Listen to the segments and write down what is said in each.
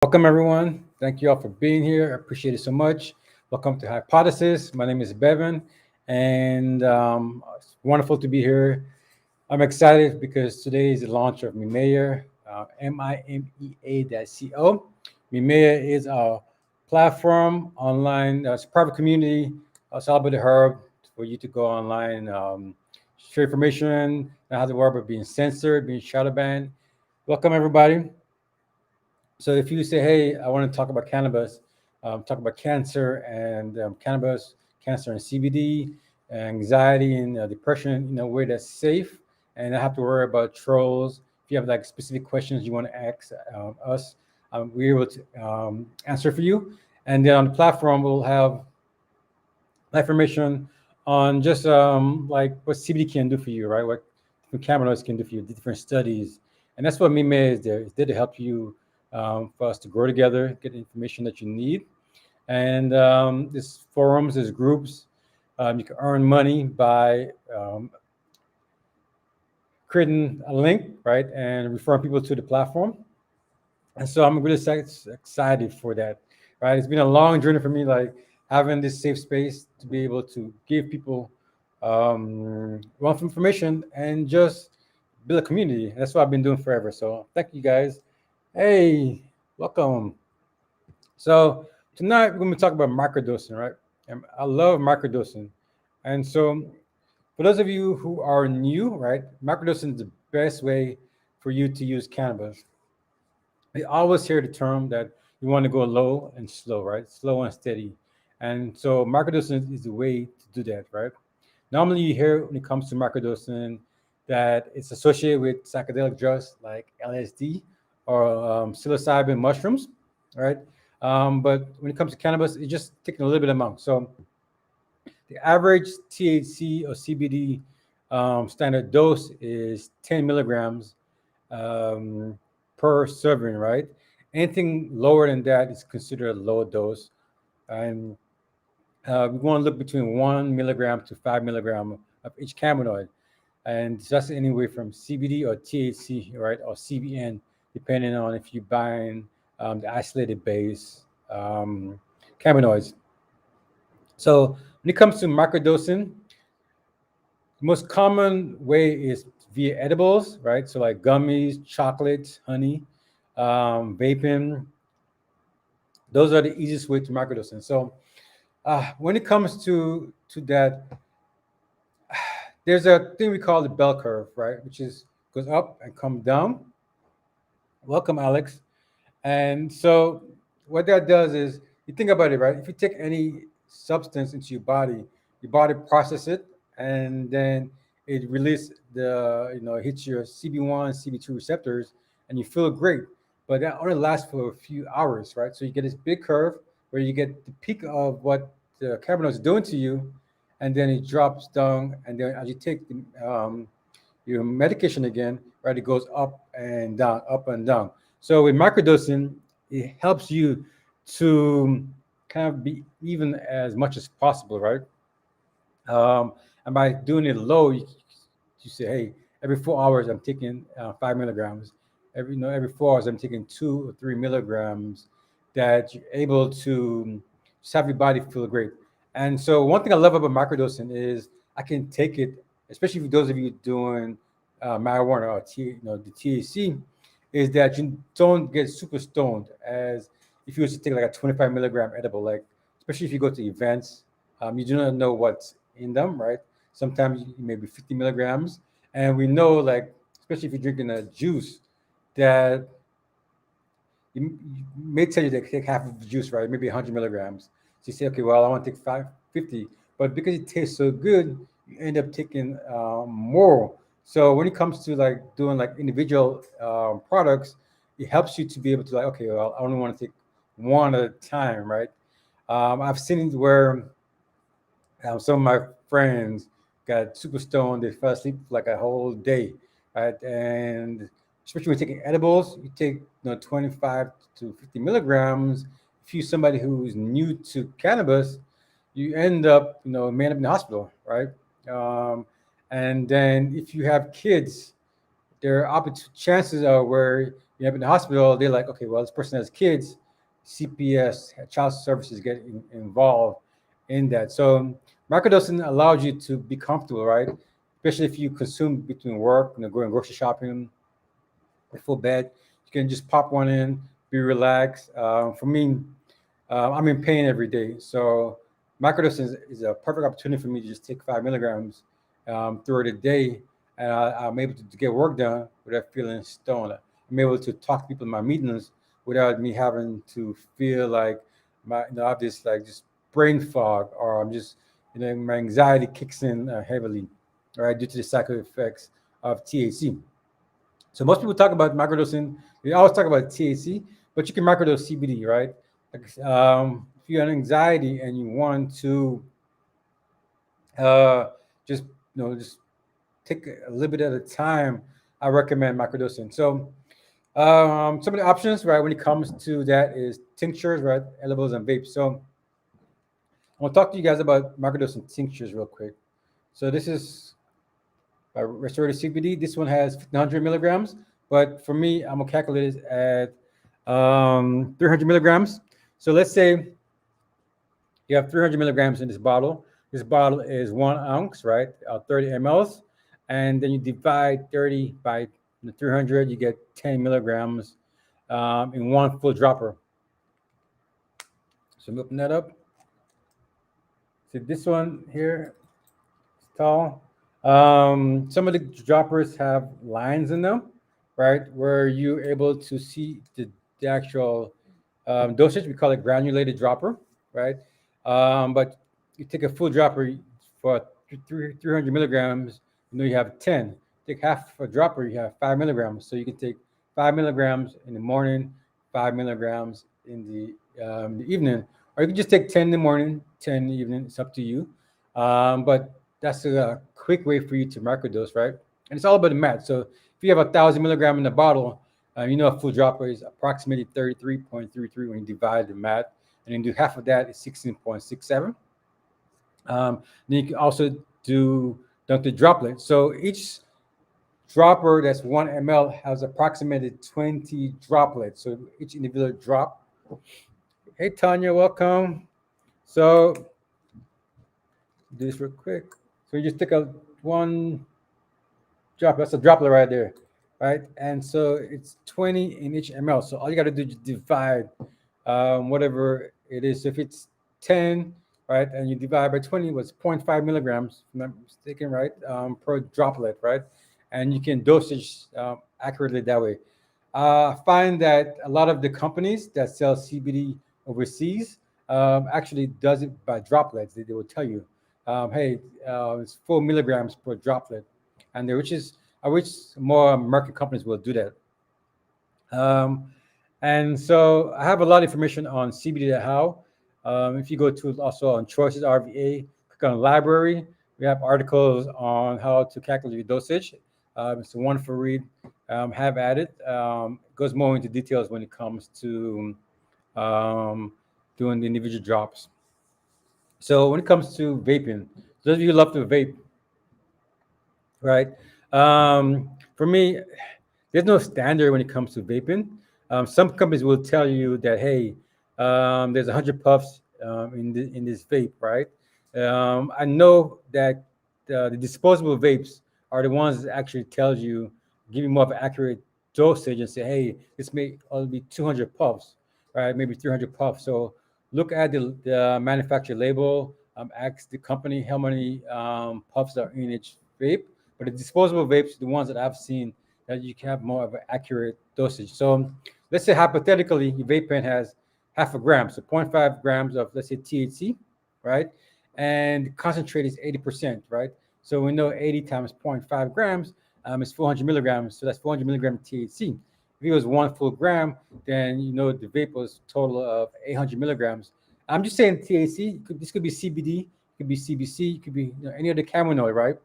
Welcome, everyone. Thank you all for being here. I appreciate it so much. Welcome to Hypothesis. My name is Bevan, and it's wonderful to be here. I'm excited because today is the launch of Mimea, Mimea.co. Mimea is a platform online, it's a private community, it's all about the herb for you to go online, share information, not have to worry about being censored, being shadow banned. Welcome, everybody. So if you say, hey, I want to talk about cannabis, talk about cancer and cannabis, cancer and CBD, anxiety and depression in a way that's safe and not have to worry about trolls. If you have like specific questions you want to ask us, we're able to answer for you. And then on the platform, we'll have information on just like what CBD can do for you, right? What different cannabinoids can do for you, the different studies. And that's what Mime is there. It's there to help you, for us to grow together, get the information that you need. And there's forums, there's groups. You can earn money by creating a link, right? And referring people to the platform. And so I'm really excited for that, right? It's been a long journey for me, like having this safe space to be able to give people wealth information and just build a community. That's what I've been doing forever. So thank you guys. Hey, welcome. So tonight we're going to talk about microdosing, right? And I love microdosing. And so for those of you who are new, right, microdosing is the best way for you to use cannabis. I always hear the term that you want to go low and slow, right? Slow and steady. And so microdosing is the way to do that, right? Normally you hear when it comes to microdosing that it's associated with psychedelic drugs like LSD or psilocybin mushrooms, right? But when it comes to cannabis, it's just taking a little bit of amount. So the average THC or CBD standard dose is 10 milligrams um, per serving, right? Anything lower than that is considered a low dose. And we want to look between 1 milligram to 5 milligram of each cannabinoid. And that's anywhere from CBD or THC, right? Or CBN, depending on if you're buying the isolated base cannabinoids. So when it comes to microdosing, the most common way is via edibles, right? So like gummies, chocolates, honey, vaping. Those are the easiest way to microdosing. So when it comes to that, there's a thing we call the bell curve, right? Which is goes up and comes down. Welcome, Alex. And so what that does is you think about it, right? If you take any substance into your body process it, and then it release it hits your CB1, CB2 receptors, and you feel great. But that only lasts for a few hours, right? So you get this big curve where you get the peak of what the cannabinoids is doing to you, and then it drops down, and then as you take your medication again, right, it goes up and down, up and down. So with microdosing, it helps you to kind of be even as much as possible, right? And by doing it low, you say, hey, every 4 hours I'm taking 5 milligrams. Every 4 hours I'm taking 2 or 3 milligrams. That you're able to just have your body feel great. And so one thing I love about microdosing is I can take it, especially for those of you doing marijuana or the THC, is that you don't get super stoned as if you was to take like a 25 milligram edible, like especially if you go to events, you do not know what's in them, right? Sometimes maybe 50 milligrams, and we know like especially if you're drinking a juice that you may tell you to take half of the juice, right? Maybe 100 milligrams. So you say, okay, well, I want to take 550, but because it tastes so good, you end up taking more. So when it comes to like doing like individual products, it helps you to be able to like, okay, well, I only want to take one at a time, right? I've seen it where some of my friends got super stoned. They fell asleep for like a whole day, right? And especially when taking edibles, you take 25 to 50 milligrams. If you're somebody who's new to cannabis, you end up, may end up in the hospital, right? Um, and then if you have kids, there are chances are where You have in the hospital, they're like, okay, well, this person has kids, CPS, child services get involved in that. So microdosing allows you to be comfortable, right? Especially if you consume between work, going grocery shopping, before bed. You can just pop one in, be relaxed. For me, I'm in pain every day, so microdosing is a perfect opportunity for me to just take 5 milligrams throughout the day, and I'm able to get work done without feeling stoned. I'm able to talk to people in my meetings without me having to feel like I have this like just brain fog, or I'm just my anxiety kicks in heavily, right, due to the psycho effects of THC. So most people talk about microdosing. They always talk about THC, but you can microdose CBD, right? Like, if you have anxiety and you want to uh, just just take a little bit at a time, I recommend microdosing. So some of the options, right, when it comes to that is tinctures, right, edibles and vapes. So I want to talk to you guys about microdosing tinctures real quick. So this is restorative CBD. This one has 100 milligrams, but for me, I'm gonna calculate it at 300 milligrams. So let's say you have 300 milligrams in this bottle. This bottle is 1 ounce, right? 30 mLs, and then you divide 30 by 300, you get 10 milligrams in one full dropper. So open that up. So this one here is tall. Some of the droppers have lines in them, right, where you're able to see the actual dosage. We call it granulated dropper, right? But you take a full dropper for 300 milligrams, you have 10. Take half a dropper, you have 5 milligrams. So you can take 5 milligrams in the morning, 5 milligrams in the evening, or you can just take 10 in the morning, 10 in the evening. It's up to you. But that's a quick way for you to microdose, right? And it's all about the math. So if you have 1,000 milligram in the bottle, a full dropper is approximately 33.33 when you divide the math, and then do half of that is 16.67. Then you can also do the droplet. So each dropper that's 1 ml has approximately 20 droplets. So each individual drop. Hey Tanya, welcome. So do this real quick. So you just take a one drop. That's a droplet right there, right? And so it's 20 in each ml. So all you got to do is divide whatever it is. So if it's 10, right, and you divide by 20, was 0.5 milligrams, if I'm not mistaken, right, per droplet, right? And you can dosage accurately that way. I find that a lot of the companies that sell CBD overseas actually does it by droplets. They will tell you, hey, it's 4 milligrams per droplet, and I wish more American companies will do that. And so I have a lot of information on CBD how. If you go to also on Choices RVA, click on library. We have articles on how to calculate your dosage. It's a wonderful read. Have at it. Goes more into details when it comes to doing the individual drops. So when it comes to vaping, those of you who love to vape, right? For me, there's no standard when it comes to vaping. Some companies will tell you that, hey, there's 100 puffs in this vape, right? I know that the disposable vapes are the ones that actually tells you, give you more of an accurate dosage and say, hey, this may only be 200 puffs, right? Maybe 300 puffs. So look at the manufacturer label. Ask the company how many puffs are in each vape. But the disposable vapes, the ones that I've seen, that you can have more of an accurate dosage. So let's say hypothetically, your vape pen has half a gram, so 0.5 grams of, let's say, THC, right? And concentrate is 80%, right? So we know 80 times 0.5 grams is 400 milligrams. So that's 400 milligrams THC. If it was one full gram, then the vape was total of 800 milligrams. I'm just saying THC. This could be CBD, it could be CBC, it could be any other cannabinoid, right?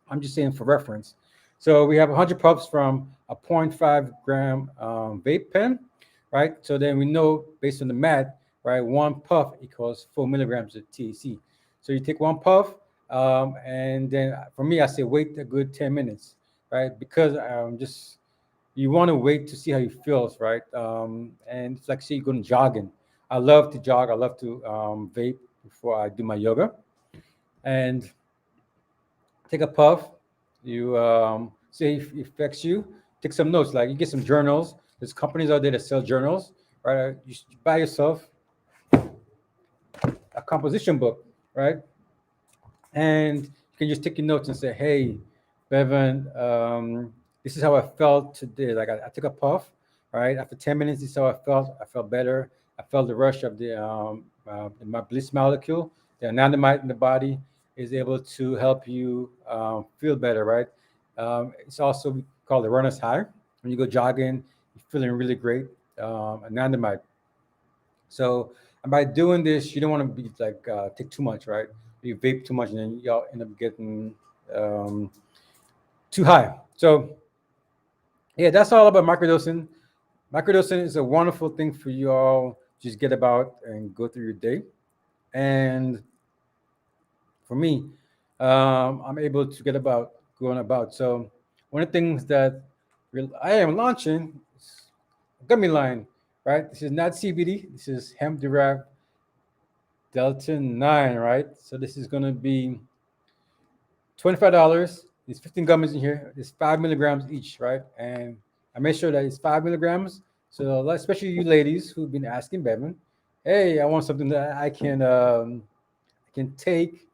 I'm just saying for reference. So we have 100 puffs from a 0.5 gram vape pen, right? So then we know based on the math, right, one puff equals 4 milligrams of THC. So you take one puff, and then for me, I say wait a good 10 minutes, right? Because you want to wait to see how you feels, right? And it's like, say you're going jogging. I love to jog. I love to vape before I do my yoga, and take a puff. You see if it affects you. Take some notes. Like you get some journals. There's companies out there that sell journals, right? You should buy yourself a composition book, right? And you can just take your notes and say, "Hey, Bevan, this is how I felt today. Like I took a puff, right? After 10 minutes, this is how I felt. I felt better. I felt the rush of my bliss molecule, the anandamide in the body, is able to help you feel better, right? It's also we call the runner's high. When you go jogging, you're feeling really great. Anandamide. So, and by doing this, you don't want to be like take too much, right? You vape too much, and then y'all end up getting um, too high. So, yeah, that's all about microdosing. Microdosing is a wonderful thing for you all. Just get about and go through your day. And for me, I'm able to get about going about. So, one of the things that I am launching is Gummy Lion, right? This is not CBD. This is hemp derived Delta 9, right? So this is going to be $25. There's 15 gummies in here. There's 5 milligrams each, right? And I made sure that it's 5 milligrams. So especially you ladies who've been asking Bevan, hey, I want something that I can take.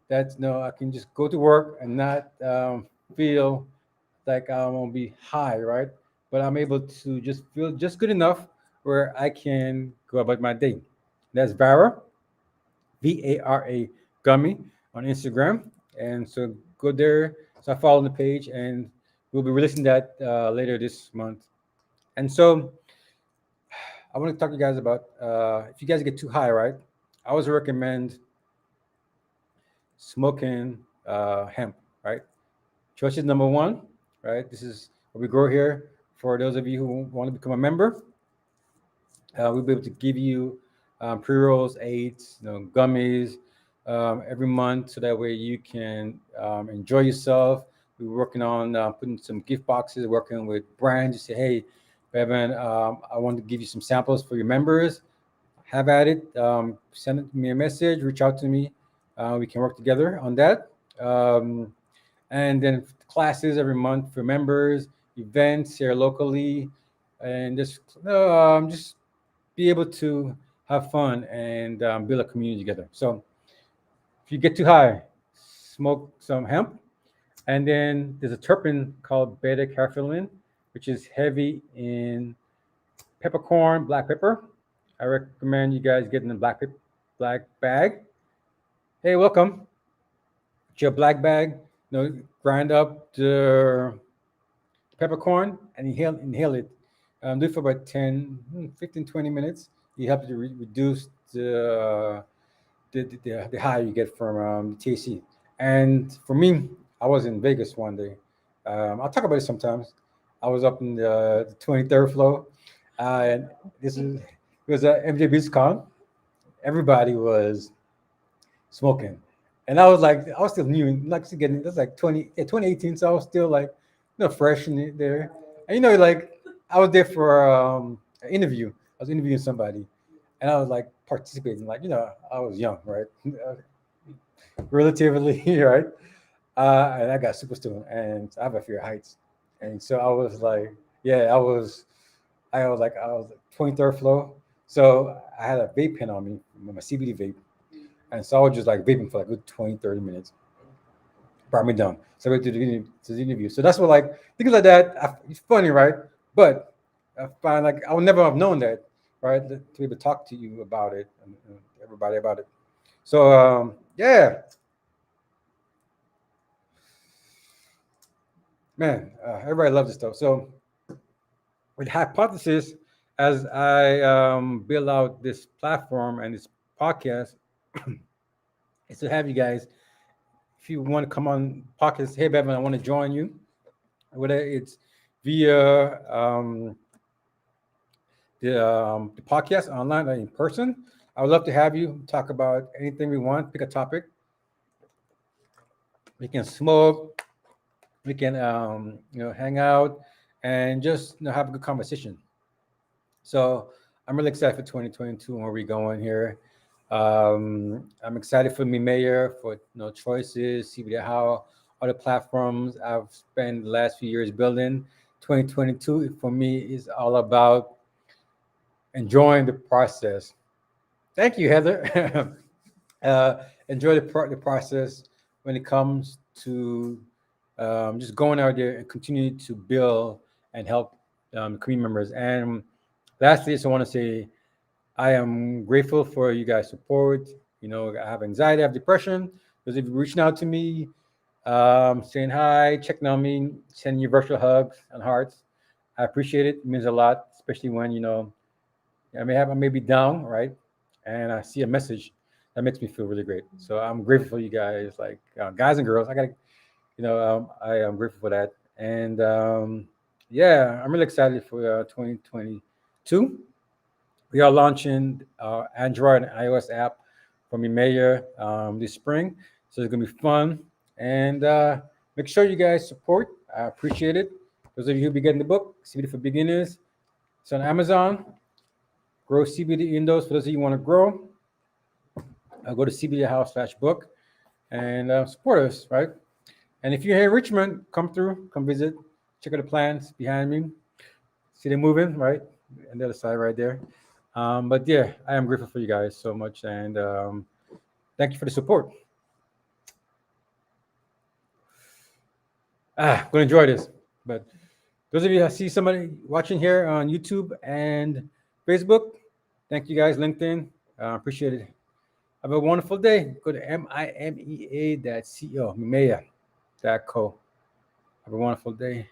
That no, I can just go to work and not feel like I'm gonna be high, right? But I'm able to just feel just good enough where I can go about my day. That's Vara. Vara Gummy on Instagram. And so go there, start following the page, and we'll be releasing that later this month. And so I want to talk to you guys about if you guys get too high, right? I always recommend smoking hemp, right? Choice is number one, right? This is what we grow here. For those of you who want to become a member, we'll be able to give you pre rolls, aids, gummies every month, so that way you can enjoy yourself. We're working on putting some gift boxes, working with brands. You say, hey, Bevan, I want to give you some samples for your members. Have at it. Send me a message. Reach out to me. We can work together on that. And then classes every month for members, events here locally, and just be able to have fun and build a community together. So if you get too high, smoke some hemp, and then there's a terpene called Betacara Filament, which is heavy in peppercorn, black pepper. I recommend you guys getting the black bag. Hey, welcome. It's your black bag. Grind up the peppercorn and inhale it. Do it for about 10, 15, 20 minutes. You have to reduce the high you get from the THC. And for me, I was in Vegas one day. I'll talk about it sometimes. I was up in the 23rd floor, and it was a MJ Beach Con. Everybody was smoking, and I was still new, like still getting. That's like 2018, so I was still like, fresh in there. And like I was there for an interview. I was interviewing somebody, and I was like participating. Like I was young, right? Relatively, right? And I got super stoned, and I have a fear of heights, and so I was like, yeah, I was like 23rd floor, so I had a vape pen on me, my CBD vape, and so I was just like vaping for like a good 20, 30 minutes. Brought me down. So I went to the interview. So that's what like things like that. It's funny, right? But I find like I would never have known that, right? To be able to talk to you about it and everybody about it. So yeah, man, everybody loves this stuff. So with Hypothesis, as I build out this platform and this podcast, is to have you guys, if you want to come on podcast, hey Bevan, I want to join you. Whether it's via the podcast online or in person, I would love to have you talk about anything we want. Pick a topic. We can smoke. We can hang out and just have a good conversation. So I'm really excited for 2022 and where we're going here. I'm excited for Mimea, for choices, see how other platforms I've spent the last few years building. 2022 for me is all about enjoying the process. Thank you, Heather. Enjoy the process when it comes to just going out there and continue to build and help community members. And lastly, I just want to say I am grateful for you guys' support. I have anxiety, I have depression. Those of you reaching out to me, saying hi, checking on me, sending you virtual hugs and hearts. I appreciate it. It means a lot, especially when I may be down, right, and I see a message that makes me feel really great. So I'm grateful for you guys, like guys and girls. I am grateful for that, and yeah, I'm really excited for 2022. We are launching Android and iOS app for Mimea this spring, so it's gonna be fun. And make sure you guys support. I appreciate it. Those of you who be getting the book, CBD for Beginners, it's on Amazon. Grow CBD Indos. For those of you who want to grow, go to CBD House/book and support us, right? And if you're here in Richmond, come through, come visit, check out the plants behind me. See them moving, right? On the other side, right there. But yeah, I am grateful for you guys so much, and thank you for the support. I'm gonna enjoy this. But those of you that see somebody watching here on YouTube and Facebook, thank you guys, LinkedIn. Appreciate it. Have a wonderful day. Go to mimea.co, mimea.co. Have a wonderful day.